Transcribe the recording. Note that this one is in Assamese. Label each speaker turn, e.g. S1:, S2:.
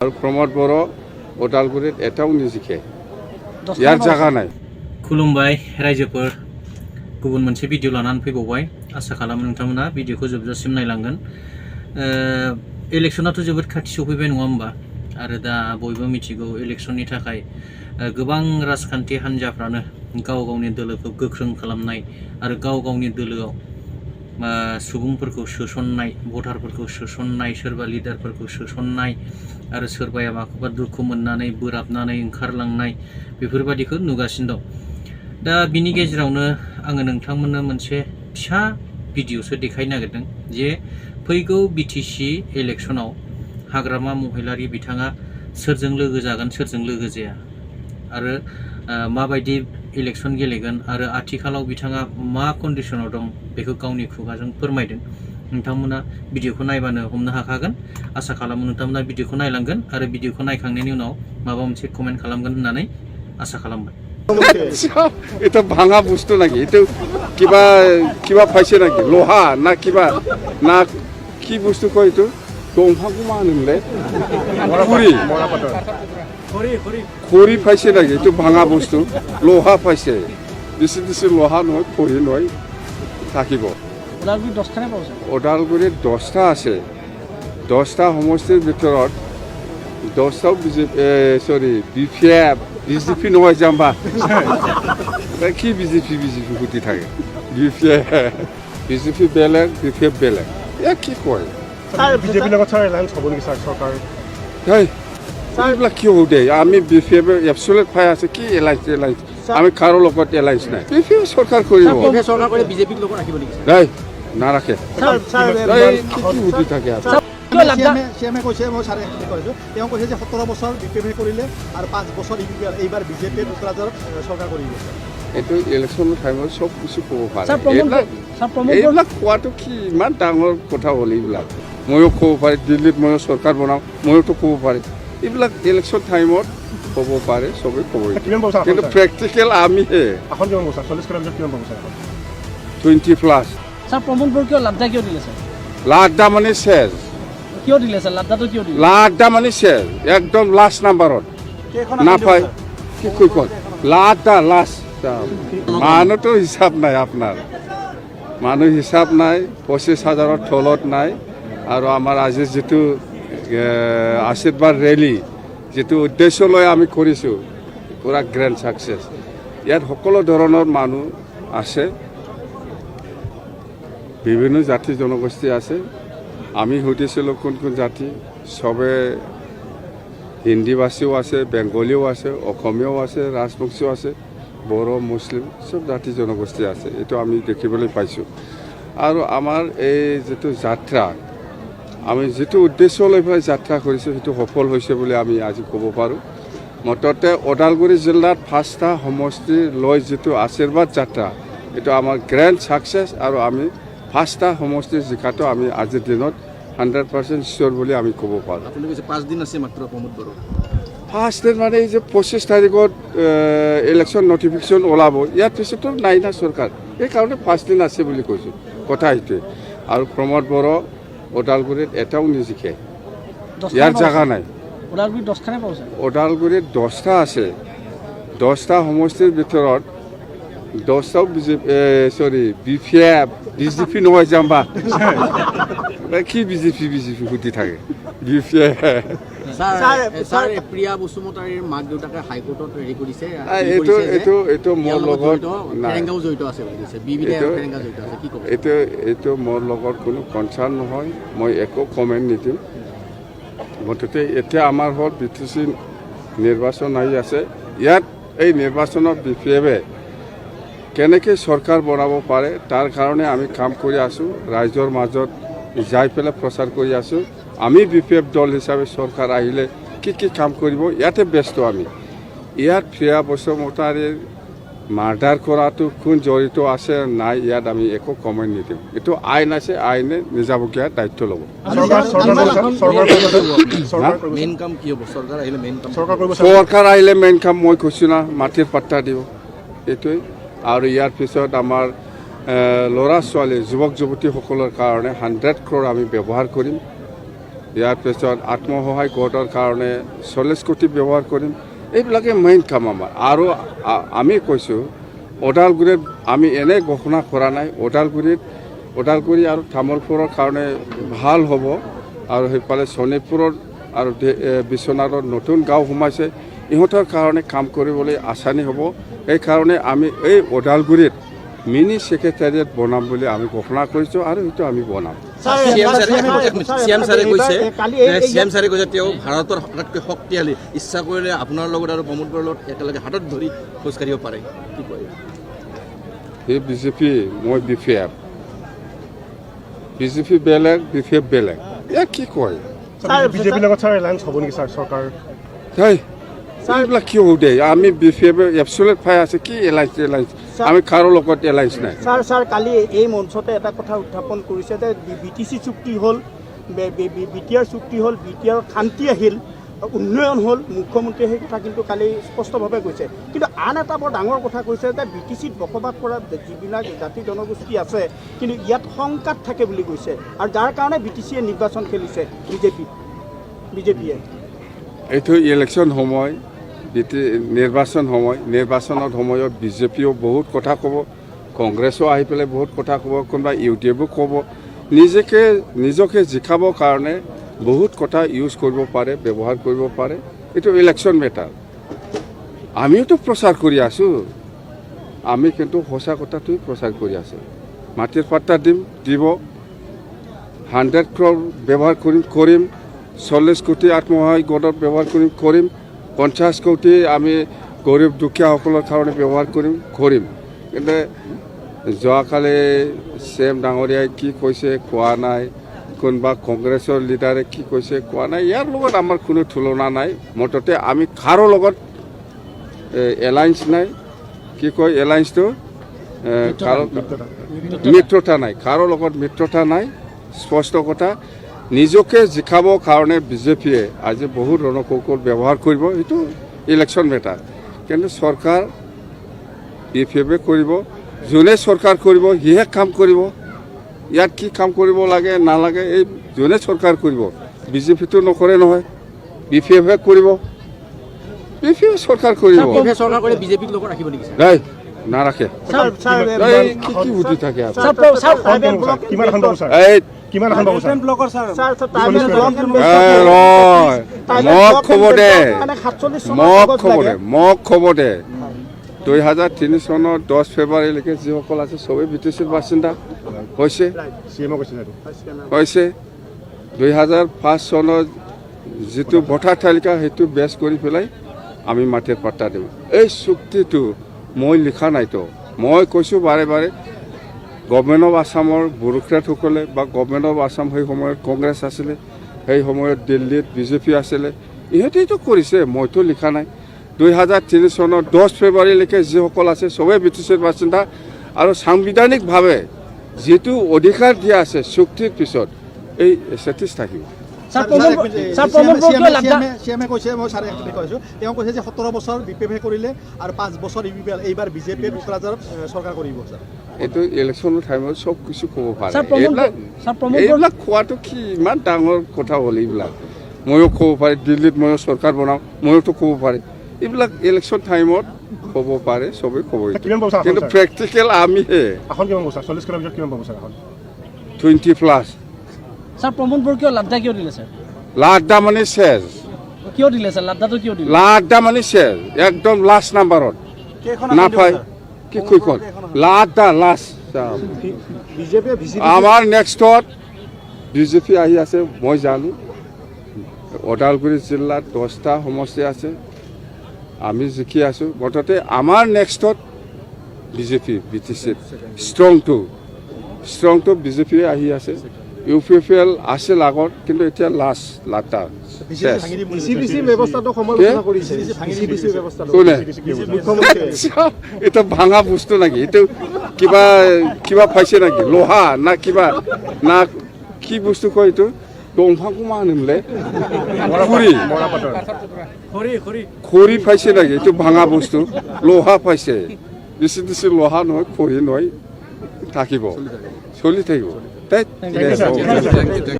S1: আৰু প্ৰমোদ বড়ো ওদালগুৰিত এটাও নিজিকে ইয়াৰ জায়গা নাই
S2: खुलुमबाय रायजोफोर गुबुन मोनसे भिडिअ लानानै फैबावबाय आसा खालामो नोंथांमोना भिडिअखौ जोबजासिम नायलांगोन इलेक्शनाथ' जोबोद खाथि सफैबाय नङा होमबा आरो दा बयबो मिथिगौ इलेक्शननि थाखाय गोबां राजखान्थि हान्जाफ्रानो गाव गावनि दोलोखौ गोख्रों खालामनाय आरो गाव गावनि दोलोआव सुबुंफोरखौ सोसननाय भटारफोरखौ सोसननाय सोरबा लिडारफोरखौ सोसननाय आरो सोरबाया माखौबा दुखु मोननानै बोराबनानै ओंखारलांनाय बेफोरबादिखौ नुगासिनो दं दा बिनि गेजेरावनो आङो नोंथांमोननो मोनसे फिसा भिडिअसो देखायनो नागिरदों जे फैगौ बिटिसि इलेक्शनाव हाग्रामा महिलारि बिथाङा सोरजों लोगो जागोन सोरजों लोगो जाया आरो माबायदि इलेक्शन गेलेगोन आरो आथिखालाव बिथाङा मा कन्डिशनाव दं बेखौ गावनि खुगाजों फोरमायदों नोंथांमोना भिडिअखौ नायबानो हमनो हाखागोन आसा खालामो नोंथांमोना भिडिअखौ नायलांगोन आरो भिडिअखौ नायखांनायनि उनाव माबा मोनसे कमेन्ट खालामगोन होननानै आशा खालामबाय
S1: এটা ভাঙা বস্তু নাকি এটা কিবা কিবা পাইছে নাকি লোহা না কিবা না কি বস্তু কয় এইটো দংফাংকো मा होनोमोनलाय খৰি পাইছে নাকি এইটো ভাঙা বস্তু লোহা পাইছে বেছি বেছি লোহা নহয় খৰি নহয় থাকিব ওদালগুৰিত 10টা আছে 10টা সমষ্টিৰ ভিতৰত 10টাও বিজেপি নহয় যাম্বা কি বিজেপি সুধি থাকে বিজেপি বেলেগ বিপিএফ বেলেগ ইয়াক কি কয় এইবিলাক কিয় সোধে আমি বিপিএফ এবচলেট পাই আছে কি এলাইন্স আমি কাৰো লগত এলাইন্স নাই বিপিএফ চৰকাৰ কৰিব নাৰাখে কি সুধি থাকে
S3: সিএমে কৈছে মই চাৰে কৰিছোঁ তেওঁ কৈছে যে 17 বছৰ বিপিএফে কৰিলে আৰু 5 বছৰ এইবাৰ বিজেপিয়ে উত্তৰাজ্যৰ চৰকাৰ কৰি আছে এইটো ইলেকশ্যনৰ টাইমত চব কিছু ক'ব পাৰে এইবিলাক কোৱাটো কি ইমান ডাঙৰ কথা হ'ল এইবিলাক ময়ো ক'ব পাৰি দিল্লীত ময়ো চৰকাৰ বনাওঁ ময়োতো ক'ব পাৰি এইবিলাক ইলেকশ্যন টাইমত ক'ব পাৰে চবেই ক'ব কিন্তু প্ৰেক্টিকেল আমিহে 20+।
S4: স্যার প্রমোদ বড়ো কিয় লাড্ডা কিয় দিলে স্যার
S1: লাড্ডা মানে শেষ
S4: কিয় দিলে স্যার লাড্ডাটো কিয় দিলে
S1: লাড্ডা মানে শেষ একদম লাস্ট নাম্বারত নাপায় কি কয় লাড্ডা লাস্ট মানুহটো হিচাপ নাই আপোনাৰ মানুহ হিচাপ নাই 25,000ৰ তলত নাই আৰু আমাৰ আজি যিটো আশীৰ্বাদ ৰেলী যিটো উদ্দেশ্য লৈ আমি কৰিছোঁ পুৰা গ্ৰেণ্ড ছাকচেছ ইয়াত সকলো ধৰণৰ মানুহ আছে বিভিন্ন জাতি জনগোষ্ঠী আছে আমি সুধিছিলোঁ কোন কোন জাতি সবে হিন্দীভাষীও আছে বেংগলীও আছে অসমীয়াও আছে ৰাজবংশীও আছে বড়ো মুছলিম সব জাতি জনগোষ্ঠী আছে এইটো আমি দেখিবলৈ পাইছোঁ আৰু আমাৰ এই যিটো যাত্ৰা আমি যিটো উদ্দেশ্য লৈ পেলাই যাত্ৰা কৰিছোঁ সেইটো সফল হৈছে বুলি আমি আজি ক'ব পাৰোঁ মুঠতে ওদালগুৰি জিলাত 5টা সমষ্টি লৈ যিটো আশীৰ্বাদ যাত্ৰা এইটো আমাৰ গ্ৰেণ্ড ছাকচেছ আৰু আমি 5টা সমষ্টি জিকাটো আমি আজিৰ দিনত 100% চিয়ৰ বুলি আমি ক'ব পাৰোঁ
S3: আপুনি কৈছে 5 দিন আছে মাত্ৰ প্ৰমোদ বড়ো
S1: 5 দিন মানে এই যে 25 তাৰিখত ইলেকশ্যন নটিফিকেশ্যন ওলাব ইয়াৰ পিছতো নাই না চৰকাৰ এইকাৰণে 5 দিন আছে বুলি কৈছোঁ কথা সেইটোৱে আৰু প্ৰমোদ বড়ো ওদালগুৰিত এটাও নিজিকে ইয়াৰ জায়গা নাই ওদালগুৰিত 10টা আছে 10টা সমষ্টিৰ ভিতৰত 10টাও বিজেপি নহয় যাম্বা কি বিজেপি সুধি থাকে
S3: প্ৰিয়া বসুমতাৰীৰ মাক দেউতাকে হাইকোৰ্টত হেৰি কৰিছে
S1: এইটো মোৰ লগত
S3: পেৰেংগাও জড়িত আছে বুলি কৈছে পেৰেংগা জড়িত আছে কি ক'ব
S1: এইটো মোৰ লগত কোনো কনচাৰ্ণ নহয় মই একো কমেণ্ট নিদিম মুঠতে এতিয়া আমাৰ হ'ল বিটিচি নিৰ্বাচন আহি আছে ইয়াত এই নিৰ্বাচনত বিপিএফে কেনেকৈ চৰকাৰ বনাব পাৰে তাৰ কাৰণে আমি কাম কৰি আছোঁ ৰাইজৰ মাজত যাই পেলাই প্ৰচাৰ কৰি আছোঁ আমি বিপিএফ দল হিচাপে চৰকাৰ আহিলে কি কি কাম কৰিব ইয়াতে ব্যস্ত আমি ইয়াত প্ৰিয়া বসুমতাৰীৰ মাৰ্ডাৰ কৰাটো কোন জড়িত আছে নাই ইয়াত আমি একো কমেণ্ট নিদিম এইটো আইন আছে আইনে নিজাববীয়া দায়িত্ব ল'ব চৰকাৰ আহিলে মেইন কাম মই কৈছোঁ না মাটিৰ পাট্টা দিব এইটোৱে আৰু ইয়াৰ পিছত আমাৰ ল'ৰা ছোৱালী যুৱক যুৱতীসকলৰ কাৰণে 100 crore আমি ব্যৱহাৰ কৰিম ইয়াৰ পিছত আত্মসহায়ক গোটৰ কাৰণে 40 কোটি ব্যৱহাৰ কৰিম এইবিলাকে মেইন কাম আমাৰ আৰু আমি কৈছোঁ ওদালগুৰিত আমি এনে ঘোষণা কৰা নাই ওদালগুৰি আৰু তামোলপুৰৰ কাৰণে ভাল হ'ব আৰু সেইফালে শোণিতপুৰৰ আৰু বিশ্বনাথৰ নতুন গাঁও সোমাইছে ইহঁতৰ কাৰণে কাম কৰিবলৈ আসানি হ'ব সেইকাৰণে আমি এই ওদালগুৰিত মিনি সেক্ৰেটাৰিয়েট বনাম বুলি আমি ঘোষণা কৰিছোঁ আৰু সেইটো আমি বনাম
S5: চিএম ছাৰে কৈছে তেওঁ ভাৰতৰ আটাইতকৈ শক্তিশালী ইচ্ছা কৰিলে আপোনাৰ লগত আৰু প্ৰমোদ বৰৰ লগত একেলগে হাতত ধৰি খোজকাঢ়িব পাৰে কি কয়
S1: সেই বিজেপি মই বিপিএফ বিজেপি বেলেগ বিপিএফ বেলেগ ইয়াক কি কয়
S3: বিজেপিৰ লগত ছাৰ এলায়েন্স হ'ব নেকি ছাৰ চৰকাৰ
S1: এইবিলাক কিয় সোধে আমি বিপিএফ এপচুলেট ফাই আছে কি এলায়েন্স আমি কাৰো লগত এলায়েন্স নাই
S6: ছাৰ কালি এই মঞ্চতে এটা কথা উত্থাপন কৰিছে যে BTC চুক্তি হ'ল BTR চুক্তি হ'ল BTR শান্তি আহিল উন্নয়ন হ'ল মুখ্যমন্ত্ৰীয়ে সেই কথা কিন্তু কালি স্পষ্টভাৱে কৈছে কিন্তু আন এটা বৰ ডাঙৰ কথা কৈছে যে BTCত বসবাস কৰা যিবিলাক জাতি জনগোষ্ঠী আছে কিন্তু ইয়াত শংকাত থাকে বুলি কৈছে আৰু যাৰ কাৰণে BTCয়ে নিৰ্বাচন খেলিছে বিজেপিয়ে
S1: এইটো ইলেকশ্যন সময় নিৰ্বাচনৰ সময়ত বিজেপিও বহুত কথা ক'ব কংগ্ৰেছো আহি পেলাই বহুত কথা ক'ব কোনোবা ইউটিউবো ক'ব নিজকে জিকাবৰ কাৰণে বহুত কথা ইউজ কৰিব পাৰে ব্যৱহাৰ কৰিব পাৰে এইটো ইলেকশ্যন মেটাৰ আমিওতো প্ৰচাৰ কৰি আছোঁ আমি কিন্তু সঁচা কথাটোৱে প্ৰচাৰ কৰি আছোঁ মাটিৰ পাত্তা দিব 100 crore ব্যৱহাৰ কৰিম 40 কোটি আত্মসহায়ক গোটত ব্যৱহাৰ কৰিম 50 কোটি আমি গৰীব দুখীয়াসকলৰ কাৰণে ব্যৱহাৰ কৰিম কিন্তু যোৱাকালি CM ডাঙৰীয়াই কি কৈছে কোৱা নাই কোনোবা কংগ্ৰেছৰ লিডাৰে কি কৈছে কোৱা নাই ইয়াৰ লগত আমাৰ কোনো তুলনা নাই মুঠতে আমি কাৰো লগত এলায়েন্স নাই কি কয় এলায়েন্সটো মিত্ৰতা নাই কাৰো লগত মিত্ৰতা নাই স্পষ্ট কথা নিজকে জিকাবৰ কাৰণে বিজেপিয়ে আজি বহুত ৰণকৌশল ব্যৱহাৰ কৰিব এইটো ইলেকশ্যন মেটাৰ কিন্তু চৰকাৰ বিপিএফে কৰিব যোনে চৰকাৰ কৰিব সিহে কাম কৰিব ইয়াত কি কাম কৰিব লাগে নালাগে এই যোনে চৰকাৰ কৰিব বিজেপিটো নকৰে নহয় বিপিএফে কৰিব বিপিএফে চৰকাৰ কৰিব
S5: চৰকাৰ কৰি বিজেপিক লগত ৰাখিব নেকি
S1: নাৰাখে কি বুদ্ধি থাকে মোক খবৰ দে 2003 চনৰ 10 ফেব্ৰুৱাৰীলৈকে যিসকল আছে চবেই BTCৰ বাসিন্দা হৈছে 2005 চনৰ যিটো ভোটাৰ তালিকা সেইটো বেছ কৰি পেলাই আমি মাটিৰ পাত্তা দিওঁ এই চুক্তিটো মই লিখা নাইতো মই কৈছোঁ বাৰে গভৰ্ণমেণ্ট অফ আছামৰ ব্যুৰ'ক্ৰেটসকলে বা গভৰ্ণমেণ্ট অফ আছাম সেই সময়ত কংগ্ৰেছ আছিলে সেই সময়ত দিল্লীত বিজেপি আছিলে ইহঁতেইতো কৰিছে মইতো লিখা নাই 2003 চনৰ 10 ফেব্ৰুৱাৰীলৈকে যিসকল আছে চবেই BTCৰ বাসিন্দা আৰু সাংবিধানিকভাৱে যিটো অধিকাৰ দিয়া আছে চুক্তিৰ পিছত এই ষ্টেটাছ থাকিব
S3: CMে কৈছে মই ছাৰে কৈছোঁ তেওঁ কৈছে যে 17 বছৰ বিপিএফে কৰিলে আৰু 5 বছৰ এইবাৰ বিজেপিয়ে কোকৰাঝাৰত চৰকাৰ কৰিব ছাৰ
S1: এইটো ইলেকশ্যনৰ টাইমত চব কিছু ক'ব পাৰে এইবিলাক খোৱাটো কি ইমান ডাঙৰ কথা হ'ল এইবিলাক ময়ো ক'ব পাৰি দিল্লীত ময়ো চৰকাৰ বনাওঁ ময়োতো ক'ব পাৰি এইবিলাক ইলেকশ্যন টাইমত ক'ব পাৰে চবেই ক'ব কিন্তু প্ৰেক্টিকেল আমিহে 20+।
S4: স্যার প্রমোদ বড়ো কিয় লাভদা কিয় দিলে স্যার
S1: লাভদা মানে শেষ
S4: কিয় দিলে স্যার লাভদাটো কিয় দিলে
S1: লাভদা মানে শেষ একদম লাষ্ট নাম্বাৰত নাপায় কি কয় কোন লাভদা লাষ্ট আমাৰ নেক্সটত বিজেপি আহি আছে মই জানো ওদালগুৰি জিলাত 10টা সমষ্টি আছে আমি জিকি আছোঁ মুঠতে আমাৰ নেক্সটত বিজেপি BTC ষ্ট্ৰংটো বিজেপি আহি আছে UPFL আছিল আগত কিন্তু এতিয়া লাষ্ট লাটা এটা ভাঙা বস্তু নাকি এইটো কিবা পাইছে নাকি লোহা না কিবা না কি বস্তু কয় এইটো দংপংকো मा होनोमोनलाय খৰি পাইছে নাকি এইটো ভাঙা বস্তু লোহা পাইছে বেছি লোহা নহয় খৰি নহয় থাকিব চলি থাকিব